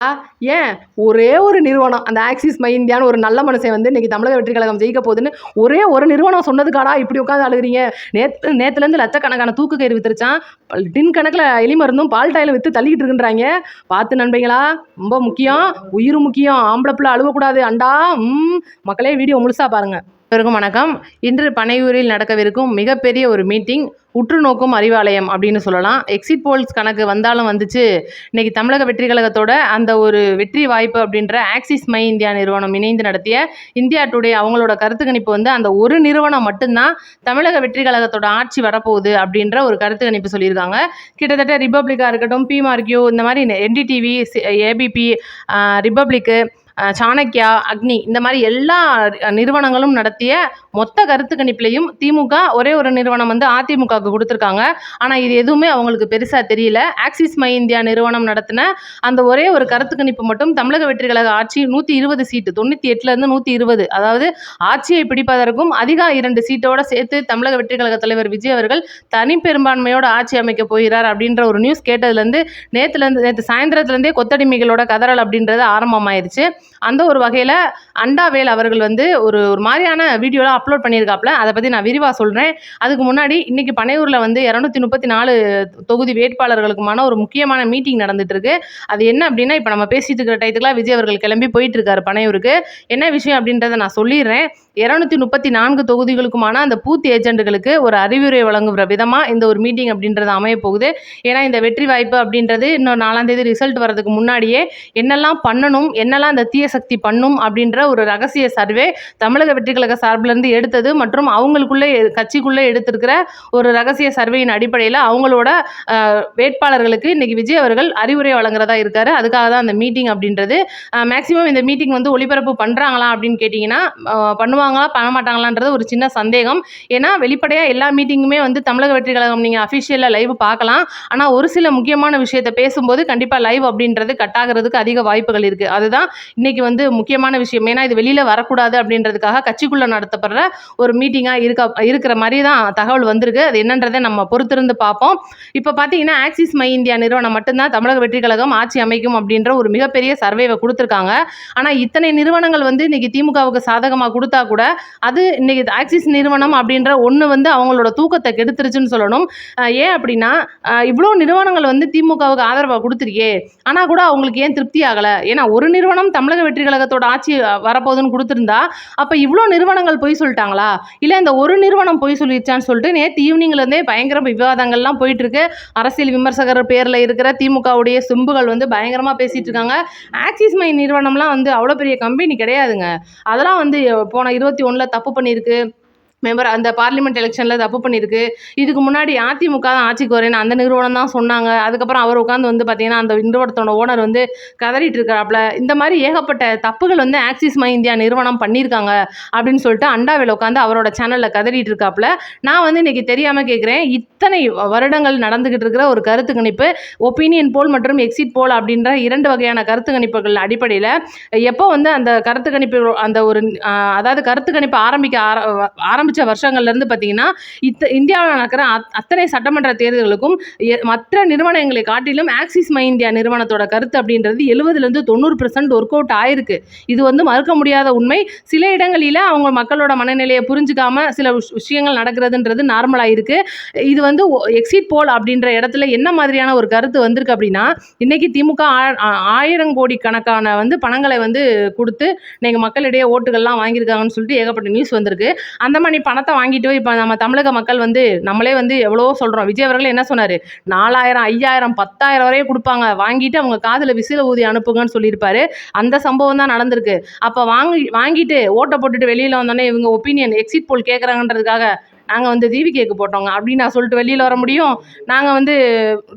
ஏன் ஒரே ஒரு நிறுவனம் அந்த ஆக்சிஸ் மை இந்தியான்னு ஒரு நல்ல மனுஷன் வந்து இன்னைக்கு தமிழக வெற்றி கழகம் ஜெயிக்க போகுதுன்னு ஒரே ஒரு நிறுவனம் சொன்னதுக்காடா இப்படி உட்காந்து அழுகிறீங்க? நேற்றுலேருந்து லட்சக்கணக்கான தூக்கு கயிறு வித்துருச்சான், டின் கணக்கில் எலி மருந்தும் பால் டாயிலும் விற்று தள்ளிக்கிட்டு இருக்குன்றாங்க. பார்த்து நண்பங்களா, ரொம்ப முக்கியம், உயிர் முக்கியம், ஆம்பளை பிள்ளை அழுவக்கூடாது. அண்டா மக்களே வீடியோ முழுசாக பாருங்கள். வணக்கம். இன்று பனையூரில் நடக்கவிருக்கும் மிகப்பெரிய ஒரு மீட்டிங் உற்று நோக்கும் அறிவாலயம் அப்படின்னு சொல்லலாம். எக்ஸிட் போல்ஸ் கணக்கு வந்தாலும் வந்துச்சு. இன்னைக்கு தமிழக வெற்றி கழகத்தோட அந்த ஒரு வெற்றி வாய்ப்பு அப்படின்ற ஆக்சிஸ் மை இந்தியா நிறுவனம் இணைந்து நடத்திய இந்தியா டுடே அவங்களோட கருத்து கணிப்பு வந்து அந்த ஒரு நிறுவனம் மட்டும்தான் தமிழக வெற்றி கழகத்தோட ஆட்சி வரப்போகுது அப்படின்ற ஒரு கருத்து கணிப்பு சொல்லியிருக்காங்க. கிட்டத்தட்ட ரிப்பப்ளிக்காக இருக்கட்டும், பிமார்க்யூ, இந்த மாதிரி என்டிடிவி, ஏபிபி, ரிப்பப்ளிக்கு, சாணக்கியா, அக்னி, இந்த மாதிரி எல்லா நிறுவனங்களும் நடத்திய மொத்த கருத்து கணிப்புலையும் திமுக ஒரே ஒரு நிறுவனம் வந்து அதிமுகவுக்கு கொடுத்துருக்காங்க. ஆனால் இது எதுவுமே அவங்களுக்கு பெருசாக தெரியல. ஆக்சிஸ் மை இந்தியா நிறுவனம் நடத்தின அந்த ஒரே ஒரு கருத்து கணிப்பு மட்டும் தமிழக வெற்றி கழக ஆட்சி 120 சீட்டு, 98லேருந்து 120, அதாவது ஆட்சியை பிடிப்பதற்கும் அதிக 2 சீட்டோட சேர்த்து தமிழக வெற்றி கழக தலைவர் விஜய் அவர்கள் தனி பெரும்பான்மையோட ஆட்சி அமைக்க போகிறார் அப்படின்ற ஒரு நியூஸ் கேட்டதுலேருந்து நேற்று சாயந்தரத்துலேருந்தே கொத்தடிமைகளோட கதறல் அப்படின்றது ஆரம்பமாயிருச்சு. அந்த ஒரு வகையில் அண்டாவேல் அவர்கள் வந்து ஒரு மாதிரியான வீடியோலாம் அப்லோட் பண்ணியிருக்காப்புல. அதை பற்றி நான் விரிவாக சொல்கிறேன். அதுக்கு முன்னாடி இன்றைக்கி பனையூரில் வந்து 234 தொகுதி வேட்பாளர்களுக்குமான ஒரு முக்கியமான மீட்டிங் நடந்துட்டு இருக்கு. அது என்ன அப்படின்னா, இப்போ நம்ம பேசிட்டு இருக்கிற டயத்துக்குலாம் விஜய் அவர்கள் கிளம்பி போயிட்டு இருக்காரு பனையூருக்கு. என்ன விஷயம் அப்படின்றத நான் சொல்லிடுறேன். 234 தொகுதிகளுக்குமான அந்த பூத் ஏஜெண்டுகளுக்கு ஒரு அறிவுரை வழங்குகிற விதமாக இந்த ஒரு மீட்டிங் அப்படின்றது அமைய போகுது. ஏன்னா இந்த வெற்றி வாய்ப்பு அப்படின்றது இன்னும் 4ஆம் தேதி ரிசல்ட் வரதுக்கு முன்னாடியே என்னெல்லாம் பண்ணணும், என்னெல்லாம் இந்த தீய சக்தி பண்ணும் அப்படின்ற ஒரு ரகசிய சர்வே தமிழக வெற்றி கழக சார்பிலிருந்து எடுத்தது மற்றும் அவங்களுக்குள்ளே கட்சிக்குள்ளே எடுத்திருக்கிற ஒரு ரகசிய சர்வேயின் அடிப்படையில் அவங்களோட வேட்பாளர்களுக்கு இன்னைக்கு விஜய் அவர்கள் அறிவுரை வழங்குறதா இருக்காரு. அதுக்காக தான் அந்த மீட்டிங் அப்படின்றது. மேக்சிமம் இந்த மீட்டிங் வந்து ஒளிபரப்பு பண்ணுறாங்களா அப்படின்னு கேட்டிங்கன்னா, பண்ணுவாங்களா பண்ண மாட்டாங்களான்றது ஒரு சின்ன சந்தேகம். ஏன்னா வெளிப்படையாக எல்லா மீட்டிங்குமே வந்து தமிழக வெற்றி கழகம் நீங்கள் அஃபிஷியலாக லைவ் பார்க்கலாம். ஆனால் ஒரு சில முக்கியமான விஷயத்தை பேசும்போது கண்டிப்பாக லைவ் அப்படின்றது கட் ஆகிறதுக்கு அதிக வாய்ப்புகள் இருக்குது. அதுதான் இன்னைக்கு வந்து முக்கியமான விஷயம். ஏன்னா இது வெளியில் வரக்கூடாது அப்படின்றதுக்காக கட்சிக்குள்ளே நடத்தப்படுற ஒரு மீட்டிங்காக இருக்கிற மாதிரி தான் தகவல் வந்திருக்கு. அது என்னன்றதை நம்ம பொறுத்திருந்து பார்ப்போம். இப்போ பார்த்தீங்கன்னா ஆக்சிஸ் மை இந்தியா நிறுவனம் மட்டும்தான் தமிழக வெற்றி கழகம் ஆட்சி அமைக்கும் அப்படின்ற ஒரு மிகப்பெரிய சர்வேவை கொடுத்துருக்காங்க. ஆனால் இத்தனை நிறுவனங்கள் வந்து இன்னைக்கு திமுகவுக்கு சாதகமாக கொடுத்தா கூட அது இன்னைக்கு ஆக்சிஸ் நிறுவனம் அப்படின்ற ஒன்று வந்து அவங்களோட தூக்கத்தை கெடுத்துருச்சுன்னு சொல்லணும். ஏன் அப்படின்னா, இவ்வளோ நிறுவனங்கள் வந்து திமுகவுக்கு ஆதரவாக கொடுத்துருக்கே, ஆனால் கூட அவங்களுக்கு ஏன் திருப்தி ஆகலை? ஏன்னா ஒரு நிறுவனம் தமிழக வெற்றி கழகத்தோட ஆட்சி வரப்போகுதுன்னு கொடுத்துருந்தா அப்போ இவ்வளோ நிறுவனங்கள் பொய் சொல்லிட்டாங்களா, இல்லை இந்த ஒரு நிறுவனம் பொய் சொல்லிடுச்சான்னு சொல்லிட்டு நேற்று ஈவினிங்லேருந்தே பயங்கர விவாதங்கள்லாம் போயிட்டு இருக்கு. அரசியல் விமர்சகர் பேரில் இருக்கிற திமுகவுடைய சிம்புகள் வந்து பயங்கரமாக பேசிட்டு இருக்காங்க. ஆக்சிஸ் மை நிறுவனம்லாம் வந்து அவ்வளோ பெரிய கம்பெனி கிடையாதுங்க. அதெல்லாம் வந்து போன 21 தப்பு பண்ணியிருக்கு. அந்த பார்லிமெண்ட் எலெக்ஷனில் தப்பு பண்ணியிருக்கு. இதுக்கு முன்னாடி அதிமுக தான் ஆட்சிக்கு வரேன்னு அந்த நிறுவனம் தான் சொன்னாங்க. அதுக்கப்புறம் அவர் உட்காந்து வந்து பார்த்தீங்கன்னா அந்த நிறுவனத்தோட ஓனர் வந்து கதறிட்டு இருக்கிறாப்புல. இந்த மாதிரி ஏகப்பட்ட தப்புகள் வந்து ஆக்சிஸ் மை இந்தியா நிறுவனம் பண்ணியிருக்காங்க அப்படின்னு சொல்லிட்டு அண்டாவில் உட்காந்து அவரோட சேனலில் கதறிட்டு இருக்காப்புல. நான் வந்து இன்னைக்கு தெரியாமல் கேட்குறேன், இத்தனை வருடங்கள் நடந்துகிட்டு இருக்கிற ஒரு கருத்து கணிப்பு, ஒப்பீனியன் போல் மற்றும் எக்ஸிட் போல் அப்படின்ற 2 வகையான கருத்து கணிப்புகள் அடிப்படையில் எப்போ வந்து அந்த கருத்து கணிப்பு அந்த ஒரு அதாவது கருத்து கணிப்பு ஆரம்பித்த வருஷங்கள்லேருந்து பார்த்தீங்கன்னா இந்தியாவில் நடக்கிற அத்தனை சட்டமன்ற தேர்தல்களுக்கும் மற்ற நிறுவனங்களை காட்டிலும் ஆக்சிஸ் மை இந்தியா நிறுவனத்தோட கருத்து அப்படின்றது 70% 90% ஒர்க் அவுட் ஆயிருக்கு. இது வந்து மறுக்க முடியாத உண்மை. சில இடங்களில் அவங்க மக்களோட மனநிலையை புரிஞ்சுக்காம சில விஷயங்கள் நடக்கிறதுன்றது நார்மலாக இருக்கு. இது வந்து எக்ஸிட் போல் அப்படின்ற இடத்துல என்ன மாதிரியான ஒரு கருத்து வந்திருக்கு அப்படின்னா, இன்னைக்கு திமுக 1000 கோடி கணக்கான வந்து பணங்களை வந்து கொடுத்து இன்னைக்கு மக்களிடையே ஓட்டுகள்லாம் வாங்கியிருக்காங்கன்னு சொல்லிட்டு ஏகப்பட்ட நியூஸ் வந்திருக்கு. அந்த மாதிரி பணத்தை வாங்கிட்டு இப்போ நம்ம தமிழக மக்கள் வந்து நம்மளே வந்து எவ்வளவோ சொல்கிறோம். விஜய் அவர்கள் என்ன சொன்னார், 4000 5000 10,000 வரையும் கொடுப்பாங்க, வாங்கிட்டு அவங்க காதில் விசில ஊதி அனுப்புங்கன்னு சொல்லியிருப்பாரு. அந்த சம்பவம் தான் நடந்திருக்கு. அப்போ வாங்கிட்டு ஓட்டை போட்டுட்டு வெளியில் வந்தோடனே இவங்க ஒப்பீனியன் எக்ஸிட் போல் கேட்குறாங்கன்றதுக்காக நாங்கள் வந்து டிவிகேக்கு போட்டோங்க அப்படின்னு நான் சொல்லிட்டு வெளியில் வர முடியும்? நாங்கள் வந்து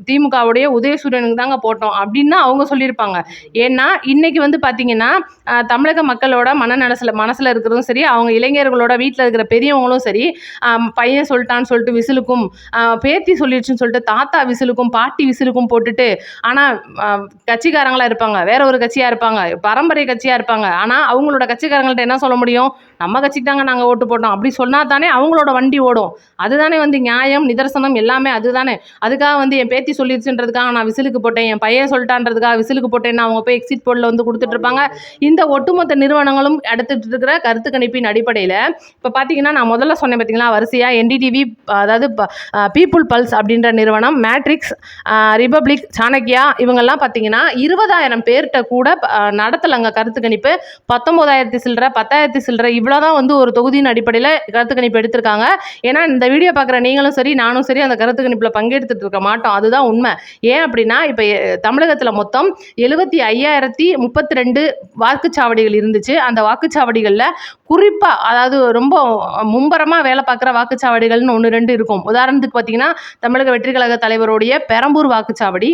திமுகவுடைய உதயசூரியனுக்கு தாங்க போட்டோம் அப்படின்னு அவங்க சொல்லியிருப்பாங்க. ஏன்னா இன்றைக்கி வந்து பார்த்திங்கன்னா தமிழக மக்களோட மனசில் இருக்கிறதும் சரி, அவங்க இளைஞர்களோட வீட்டில் இருக்கிற பெரியவங்களும் சரி, பையன் சொல்லிட்டான்னு சொல்லிட்டு விசிலுக்கும், பேத்தி சொல்லிடுச்சுன்னு சொல்லிட்டு தாத்தா விசிலுக்கும் பாட்டி விசிலுக்கும் போட்டுட்டு, ஆனால் கட்சிக்காரங்களாக இருப்பாங்க, வேற ஒரு கட்சியாக இருப்பாங்க, பரம்பரை கட்சியாக இருப்பாங்க. ஆனால் அவங்களோட கட்சிக்காரங்கள்ட்ட என்ன சொல்ல முடியும்? நம்ம கட்சிக்கு தாங்க நாங்கள் ஓட்டு போட்டோம் அப்படி சொன்னால் தானே அவங்களோட வண்டி ஓடும். அதுதானே வந்து நியாயம், நிதர்சனம் எல்லாமே அதுதானே. அதுக்காக வந்து என் பேத்தி சொல்லிடுச்சுன்றதுக்காக நான் விசிலுக்கு போட்டேன், என் பையன் சொல்லிட்டான்றதுக்காக விசிலுக்கு போட்டேன்னு அவங்க போய் எக்ஸிட் போலில் வந்து கொடுத்துட்டு இருப்பாங்க. இந்த ஒட்டுமொத்த நிறுவனங்களும் எடுத்துட்டு இருக்கிற கருத்து கணிப்பின் அடிப்படையில் இப்போ பார்த்தீங்கன்னா, நான் முதல்ல சொன்னேன் பார்த்தீங்களா வரிசையாக என்டிடிவி, அதாவது பீப்புள் பல்ஸ் அப்படின்ற நிறுவனம், மேட்ரிக்ஸ், ரிபப்ளிக், சாணக்கியா இவங்கெல்லாம் பார்த்தீங்கன்னா 20,000 பேர்கிட்ட கூட நடத்தலைங்க கருத்து கணிப்பு. 19,000 சில்லற 10,000 சில்லற இவ்வளோதான் வந்து ஒரு தொகுதியின் அடிப்படையில் கருத்து கணிப்பு எடுத்திருக்காங்க. ஏன்னா இந்த வீடியோ பார்க்குற நீங்களும் சரி நானும் சரி அந்த கருத்து கணிப்பில் பங்கெடுத்துட்டு இருக்க மாட்டோம். அதுதான் உண்மை. ஏன் அப்படின்னா இப்போ தமிழகத்தில் மொத்தம் 75,032 வாக்குச்சாவடிகள் இருந்துச்சு. அந்த வாக்குச்சாவடிகளில் குறிப்பாக அதாவது ரொம்ப மும்பரமாக வேலை பார்க்குற வாக்குச்சாவடிகள்னு 1-2 இருக்கும். உதாரணத்துக்கு பார்த்தீங்கன்னா தமிழக வெற்றி கழக தலைவருடைய பெரம்பூர் வாக்குச்சாவடி,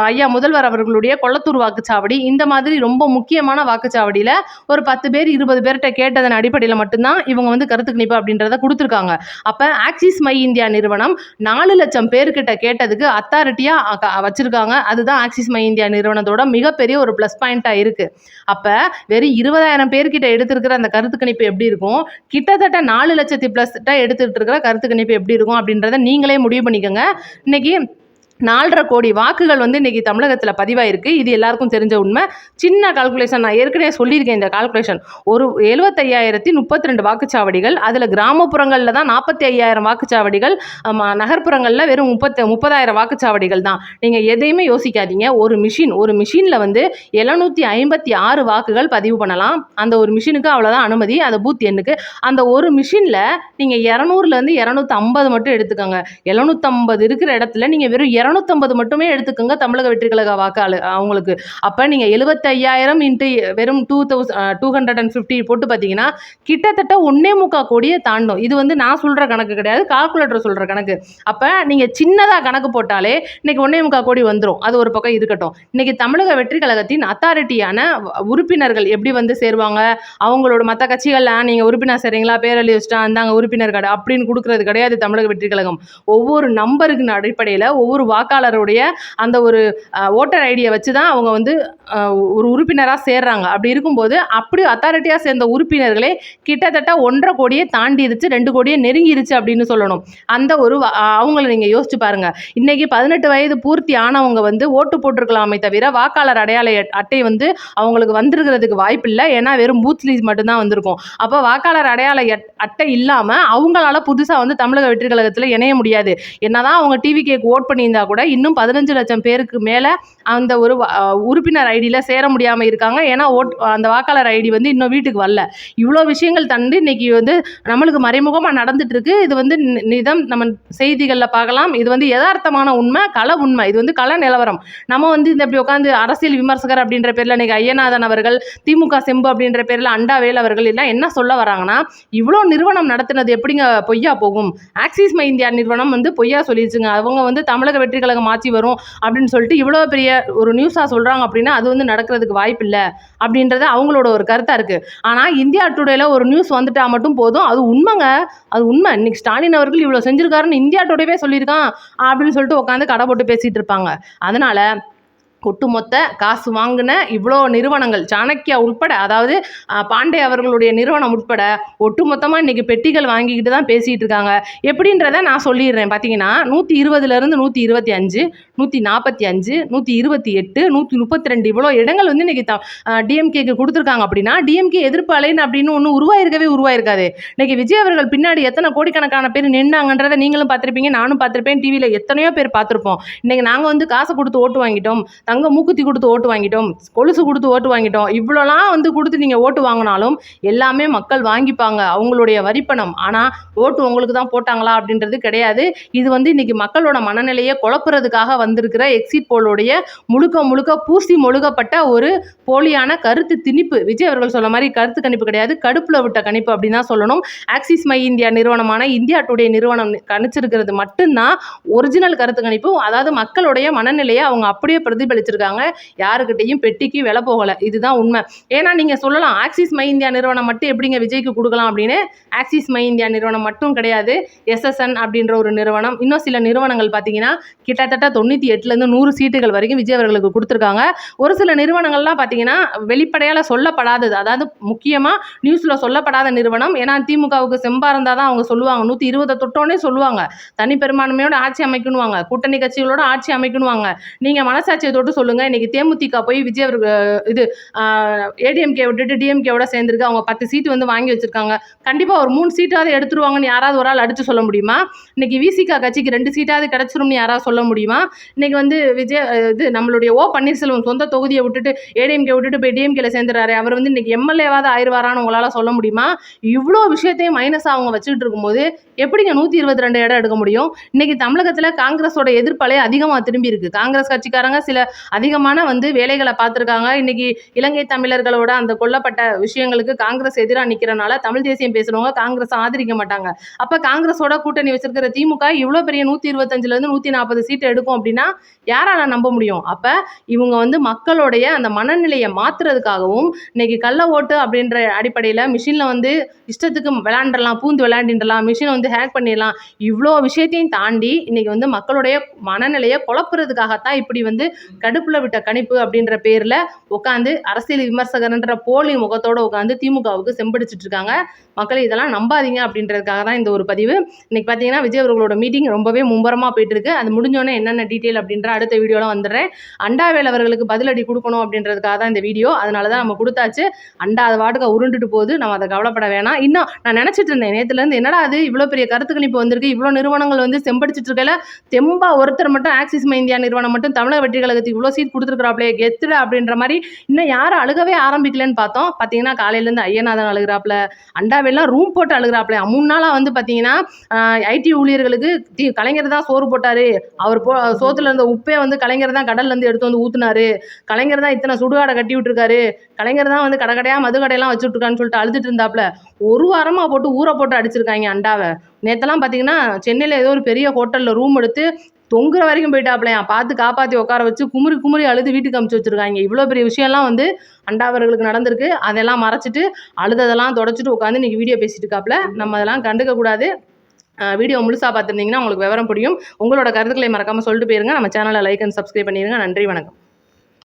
ஐயா முதல்வர் அவர்களுடைய கொளத்தூர் வாக்குச்சாவடி, இந்த மாதிரி ரொம்ப முக்கியமான வாக்குச்சாவடியில் ஒரு 10 பேர் 20 பேர்கிட்ட கேட்டதன் அடிப்படையில் மட்டும்தான் இவங்க வந்து கருத்து கணிப்பு அப்படின்றத கொடுத்துருக்காங்க. அப்போ ஆக்சிஸ் மை இந்தியா நிறுவனம் 4 லட்சம் பேர்கிட்ட கேட்டதுக்கு அத்தாரிட்டியாக வச்சுருக்காங்க. அதுதான் ஆக்சிஸ் மை இந்தியா நிறுவனத்தோட மிகப்பெரிய ஒரு ப்ளஸ் பாயிண்ட்டாக இருக்குது. அப்போ வெறும் 20,000 பேர்கிட்ட எடுத்துருக்கிற அந்த கருத்து கணிப்பு எப்படி இருக்கும், கிட்டத்தட்ட 4 லட்சத்தி ப்ளஸ்கிட்ட எடுத்துகிட்டு இருக்கிற கருத்து கணிப்பு எப்படி இருக்கும் அப்படின்றத நீங்களே முடிவு பண்ணிக்கோங்க. இன்னைக்கு 4.5 கோடி வாக்குகள் வந்து இன்றைக்கி தமிழகத்தில் பதிவாயிருக்கு. இது எல்லாருக்கும் தெரிஞ்ச உண்மை. சின்ன கால்குலேஷன், நான் ஏற்கனவே சொல்லியிருக்கேன் இந்த கால்குலேஷன். ஒரு 75,032 வாக்குச்சாவடிகள், அதில் கிராமப்புறங்களில் தான் 45,000 வாக்குச்சாவடிகள், நகர்ப்புறங்களில் வெறும் 30,000 வாக்குச்சாவடிகள் தான். நீங்கள் எதையுமே யோசிக்காதீங்க. ஒரு மிஷினில் வந்து 756 வாக்குகள் பதிவு பண்ணலாம். அந்த ஒரு மிஷினுக்கு அவ்வளோதான் அனுமதி, அந்த பூத் எண்ணுக்கு. அந்த ஒரு மிஷினில் நீங்கள் 200லேருந்து 250 மட்டும் எடுத்துக்கோங்க. 750 இருக்கிற இடத்துல நீங்கள் வெறும் 250 மட்டுமே எடுத்துக்கோங்க தமிழக வெற்றி கழக வாக்காளு அவங்களுக்கு. அப்போ நீங்கள் 75,000 இன்ட்டு வெறும் 250 போட்டு பார்த்தீங்கன்னா கிட்டத்தட்ட 1.25 கோடியை தாண்டும். இது வந்து நான் சொல்கிற கணக்கு கிடையாது, கால்குலேட்டர் சொல்கிற கணக்கு. அப்போ நீங்கள் சின்னதாக கணக்கு போட்டாலே இன்றைக்கி 1.25 கோடி வந்துடும். அது ஒரு பக்கம் இருக்கட்டும். இன்றைக்கி தமிழக வெற்றி கழகத்தின் அத்தாரிட்டியான உறுப்பினர்கள் எப்படி வந்து சேருவாங்க, அவங்களோட மற்ற கட்சிகளில் நீங்கள் உறுப்பினர் சேரீங்களா, பேரழி வச்சுட்டா அந்தாங்க உறுப்பினர் கடை அப்படின்னு கொடுக்குறது கிடையாது தமிழக வெற்றி கழகம். ஒவ்வொரு நம்பருக்கு அடிப்படையில் ஒவ்வொரு வாக்காளருடைய அந்த ஒரு ஓட்டர் ஐடியை வச்சு தான் அவங்க வந்து ஒரு உறுப்பினராக சேர்றாங்க. அப்படி இருக்கும்போது அப்படி அத்தாரிட்டியாக சேர்ந்த உறுப்பினர்களே கிட்டத்தட்ட 1.5 கோடியை தாண்டிடுச்சு, 2 கோடியை நெருங்கிருச்சு அப்படின்னு சொல்லணும். அந்த ஒரு அவங்கள நீங்கள் யோசிச்சு பாருங்க. இன்னைக்கு 18 வயது பூர்த்தி ஆனவங்க வந்து ஓட்டு போட்டிருக்கலாமே தவிர வாக்காளர் அடையாள அட்டை வந்து அவங்களுக்கு வந்திருக்கிறதுக்கு வாய்ப்பு இல்லை. ஏன்னா வெறும் பூத் லீஸ் மட்டும்தான் வந்திருக்கும். அப்போ வாக்காளர் அடையாள அட்டை இல்லாமல் அவங்களால புதுசாக வந்து தமிழக வெற்றி கழகத்தில் இணைய முடியாது. என்னதான் அவங்க டிவிகேக்கு ஓட் பண்ணியிருந்தா கூட இன்னும் 15 லட்சம் பேருக்கு மேலே அந்த ஒரு உறுப்பினர் ஐடியில் சேர முடியாமல் இருக்காங்க. ஏன்னா அந்த வாக்காளர் ஐடி வந்து இன்னும் வீட்டுக்கு வரல. இவ்வளோ விஷயங்கள் தந்து இன்னைக்கு வந்து நம்மளுக்கு மறைமுகமாக நடந்துட்டு இருக்கு. இது வந்து நம்ம செய்திகளில் பார்க்கலாம். இது வந்து யதார்த்தமான உண்மை, கள உண்மை. இது வந்து கள நிலவரம். நம்ம வந்து இந்த இப்படி உட்காந்து அரசியல் விமர்சகர் அப்படின்ற பேரில் இன்னைக்கு ஐயநாதன் அவர்கள், திமுக செம்பு அப்படின்ற பேரில் அண்டாவேல் அவர்கள் எல்லாம் என்ன சொல்ல வராங்கன்னா, இவ்வளோ நிறுவனம் நடத்தினது எப்படிங்க பொய்யா போகும்? ஆக்சிஸ் மை இந்தியா நிறுவனம் வந்து பொய்யா சொல்லிடுச்சுங்க. அவங்க வந்து தமிழக வெற்றி கழகம் ஆட்சி வரும் அப்படின்னு சொல்லிட்டு இவ்வளோ பெரிய ஒரு நியூஸாக சொல்கிறாங்க அப்படின்னா அது வந்து நடக்கிறதுக்கு வாய்ப்பு இல்லை அப்படின்றது அவங்களோட ஒரு கருத்தாக இருக்குது. ஆனால் இந்தியா டுடேல ஒரு நியூஸ் வந்துட்டா மட்டும் போதும், அது உண்மைங்க, அது உண்மை. இன்னைக்கு ஸ்டாலின் அவர்கள் இவ்வளோ செஞ்சிருக்காருன்னு இந்தியா டுடேவே சொல்லியிருக்கான் அப்படின்னு சொல்லிட்டு உட்காந்து கடை போட்டு பேசிகிட்டு இருப்பாங்க. அதனால் ஒட்டுமொத்த காசு வாங்கின இவ்வளோ நிறுவனங்கள், சாணக்கியா உட்பட, அதாவது பாண்டே அவர்களுடைய நிறுவனம் உட்பட ஒட்டுமொத்தமாக இன்றைக்கி பெட்டிகள் வாங்கிக்கிட்டு தான் பேசிகிட்டு இருக்காங்க. எப்படின்றத நான் சொல்லிடுறேன். பார்த்தீங்கன்னா 120லேருந்து 125, 145, 128, 132 இவ்வளோ இடங்கள் வந்து இன்றைக்கி டிஎம்கேக்கு கொடுத்துருக்காங்க. அப்படின்னா டிஎம்கே எதிர்ப்பாளன் அப்படின்னு ஒன்று உருவாயிருக்காது. இன்றைக்கி விஜய் அவர்கள் பின்னாடி எத்தனை கோடிக்கணக்கான பேர் நின்னாங்கன்றதை நீங்களும் பார்த்துருப்பீங்க, நானும் பார்த்துருப்பேன், டிவியில் எத்தனையோ பேர் பார்த்துருப்போம். இன்றைக்கி நாங்கள் வந்து காசு கொடுத்து ஓட்டு வாங்கிட்டோம், தங்க மூக்குத்தி கொடுத்து ஓட்டு வாங்கிட்டோம், கொலுசு கொடுத்து ஓட்டு வாங்கிட்டோம், இவ்வளோலாம் வந்து கொடுத்து நீங்கள் ஓட்டு வாங்கினாலும் எல்லாமே மக்கள் வாங்கிப்பாங்க, அவங்களுடைய வரிப்பணம். ஆனால் ஓட்டு உங்களுக்கு தான் போட்டாங்களா அப்படின்றது கிடையாது. இது வந்து இன்றைக்கி மக்களோட மனநிலையை குழப்புறதுக்காக வந்திருக்கிற எக்ஸிட் போலோடைய முழுக்க பூசி மொழுகப்பட்ட ஒரு போலியான கருத்து திணிப்பு. விஜய் அவர்கள் சொல்ல மாதிரி கருத்து கணிப்பு கிடையாது, கடுப்பில் விட்ட கணிப்பு அப்படின்னு தான் சொல்லணும். ஆக்சிஸ் மை இந்தியா நிறுவனமான இந்தியா டுடே நிறுவனம் கணிச்சிருக்கிறது மட்டும்தான் ஒரிஜினல் கருத்து கணிப்பு. அதாவது மக்களுடைய மனநிலையை அவங்க அப்படியே பிரதிபலித்து வச்சிருக்காங்க. யாருக்கிட்டையும் பெட்டிக்கு விலை போகலை. இதுதான் உண்மை. ஏன்னா நீங்கள் சொல்லலாம் ஆக்சிஸ் மை இந்தியா நிறுவனம் மட்டும் எப்படிங்க விஜய்க்கு கொடுக்கலாம் அப்படின்னு. ஆக்சிஸ் மை இந்தியா நிறுவனம் மட்டும் கிடையாது. எஸ்எஸ்என் அப்படின்ற ஒரு நிறுவனம், இன்னும் சில நிறுவனங்கள் பார்த்தீங்கன்னா கிட்டத்தட்ட 98லேருந்து 100 சீட்டுகள் வரைக்கும் விஜய் அவர்களுக்கு கொடுத்துருக்காங்க. ஒரு சில நிறுவனங்கள்லாம் பார்த்தீங்கன்னா வெளிப்படையால் சொல்லப்படாதது, அதாவது முக்கியமாக நியூஸில் சொல்லப்படாத நிறுவனம். ஏன்னா திமுகவுக்கு செம்பா இருந்தால் தான் அவங்க சொல்லுவாங்க, 120 தொட்டோன்னே சொல்லுவாங்க, தனி பெரும்பான்மையோட ஆட்சி அமைக்கணுவாங்க, கூட்டணி கட்சிகளோட ஆட்சி அமைக்கணுவாங்க. நீங்கள் மனசாட்சியை தொட்டு சொல்லுங்கள், இன்னைக்கு தேமுதிக போய் விஜய் அவர்கள் இது ஏடிஎம்கே விட்டுட்டு டிஎம்கேவோட சேர்ந்துருக்கு, அவங்க 10 சீட்டு வந்து வாங்கி வச்சிருக்காங்க. கண்டிப்பாக ஒரு 3 சீட்டாவது எடுத்துருவாங்கன்னு யாராவது ஒரு ஆள் அடித்து சொல்ல முடியுமா? இன்னைக்கு விசிகா கட்சிக்கு 2 சீட்டாவது கிடைச்சிரும்னு யாராவது சொல்ல முடியுமா? இன்னைக்கு வந்து விஜய் இது நம்மளுடைய ஓ பன்னீர்செல்வம் சொந்த தொகுதியை விட்டுட்டு ஏடிஎம்கே விட்டுட்டு போய் டிஎம்கேல சேர்ந்துறாரு, அவர் வந்து இன்னைக்கு எம்எல்ஏவாவது ஆயிடுவாரான்னு உங்களால் சொல்ல முடியுமா? இவ்வளோ விஷயத்தையும் மைனஸாக அவங்க வச்சுக்கிட்டு இருக்கும்போது எப்படிங்க 122 இடம் எடுக்க முடியும்? இன்னைக்கு தமிழகத்தில் காங்கிரஸோட எதிர்ப்பலை அதிகமாக திரும்பி இருக்கு. காங்கிரஸ் கட்சிக்காரங்க சில அதிகமான வந்து வேலைகளை பார்த்துருக்காங்க. இன்னைக்கு இலங்கை தமிழர்களோட அந்த கொல்லப்பட்ட விஷயங்களுக்கு காங்கிரஸ் எதிராக நிற்கிறனால தமிழ் தேசியம் பேசுறவங்க காங்கிரஸ் ஆதரிக்க மாட்டாங்க. அப்போ காங்கிரஸோட கூட்டணி வச்சிருக்கிற திமுக இவ்வளோ பெரிய 125லேருந்து 140 சீட்டு எடுக்கும் அப்படின்னா யாரால நம்ப முடியும்? அப்போ இவங்க வந்து மக்களுடைய அந்த மனநிலையை மாற்றுறதுக்காகவும் இன்னைக்கு கள்ள ஓட்டு அப்படின்ற அடிப்படையில் மிஷினில் வந்து இஷ்டத்துக்கு விளையாண்டலாம், பூந்து விளையாண்டிடலாம், மிஷினை வந்து ஹேக் பண்ணிடலாம், இவ்வளோ விஷயத்தையும் தாண்டி இன்னைக்கு வந்து மக்களுடைய மனநிலையை குழப்புறதுக்காகத்தான் இப்படி வந்து கடுப்புல விட்ட கணிப்பு அப்படின்ற பேரில் உட்காந்து அரசியல் விமர்சகர்ன்ற போலி முகத்தோடு உட்காந்து திமுகவுக்கு செம்படிச்சிட்டு இருக்காங்க. மக்கள் இதெல்லாம் நம்பாதீங்க அப்படின்றதுக்காக தான் இந்த ஒரு பதிவு. இன்னைக்கு பார்த்தீங்கன்னா விஜய் அவர்களோட மீட்டிங் ரொம்பவே மும்பரமாக போயிட்டு இருக்கு. அது முடிஞ்சோன்னே என்னென்ன டீட்டெயில் அப்படின்ற அடுத்த வீடியோவில் வந்துடுறேன். அண்டாவேல் அவர்களுக்கு பதிலடி கொடுக்கணும் அப்படின்றதுக்காக தான் இந்த வீடியோ. அதனால தான் நம்ம கொடுத்தாச்சு. அண்டா அது வாட்டுக்கு உருண்டுட்டு போகுது, நம்ம அதை கவலைப்பட வேணாம். இன்னும் நான் நினச்சிட்டு இருந்தேன் நேற்றுலேருந்து, என்னடா அது இவ்வளோ பெரிய கருத்து கணிப்பு வந்திருக்கு, இவ்வளோ நிறுவனங்கள் வந்து செம்படிச்சிட்டு இருக்கல, தெம்பா ஒருத்தர் மட்டும் ஆக்சிஸ் மை இந்தியா நிறுவனம் மட்டும் தமிழக வெற்றி கழகத்துக்கு இவ்வளோ சீட் கொடுத்துருக்குறாப்லே கெத்துடா அப்படின்ற மாதிரி இன்னும் யாரும் அழுகவே ஆரம்பிக்கலன்னு பார்த்தோம். பார்த்தீங்கன்னா காலையிலேருந்து ஐயநாதன் அழுகிறாப்புல, அண்டாவெல்லாம் ரூம் போட்டு அழுகிறாப்புல. 3 நாளாக வந்து பார்த்தீங்கன்னா ஐடி ஊழியர்களுக்கு கலைஞர் தான் சோறு போட்டார், அவர் சோத்துல இருந்த உப்பே வந்து கலைஞர் தான் கடல்லேருந்து எடுத்து வந்து ஊற்றுனாரு, கலைஞர் தான் இத்தனை சுடுகாடை கட்டி விட்டுருக்காரு, கலைஞர் தான் வந்து கடைக்கடையாக மது கடையெல்லாம் வச்சுட்ருக்கான்னு சொல்லிட்டு அழுதுட்டு இருந்தாப்புல. ஒரு வாரமாக போட்டு ஊரை போட்டு அடிச்சிருக்காங்க அண்டாவை. நேற்றெல்லாம் பார்த்தீங்கன்னா சென்னையில் ஏதோ ஒரு பெரிய ஹோட்டலில் ரூம் எடுத்து தொங்குற வரைக்கும் போயிட்டாப்லையா, பார்த்து காப்பாற்றி உட்கார வச்சு குமுறி குமுறி அழுது வீட்டுக்கு அமுச்சு வச்சுருக்காங்க. இவ்வளோ பெரிய விஷயம்லாம் வந்து அண்டாவர்களுக்கு நடந்திருக்கு. அதெல்லாம் மறைச்சிட்டு அழுததெல்லாம் தொடச்சிட்டு உட்காந்து இன்றைக்கி வீடியோ பேசிட்டு இருக்காப்புல. நம்ம அதெல்லாம் கண்டுக்கக்கூடாது. வீடியோ முழுசாக பார்த்துருந்தீங்கன்னா உங்களுக்கு விவரம் புரியும். உங்களோட கருத்துக்களை மறக்காமல் சொல்லிட்டு போயிருங்க. நம்ம சேனலை லைக் அண்ட் சப்ஸ்கிரைப் பண்ணிடுங்க. நன்றி, வணக்கம்.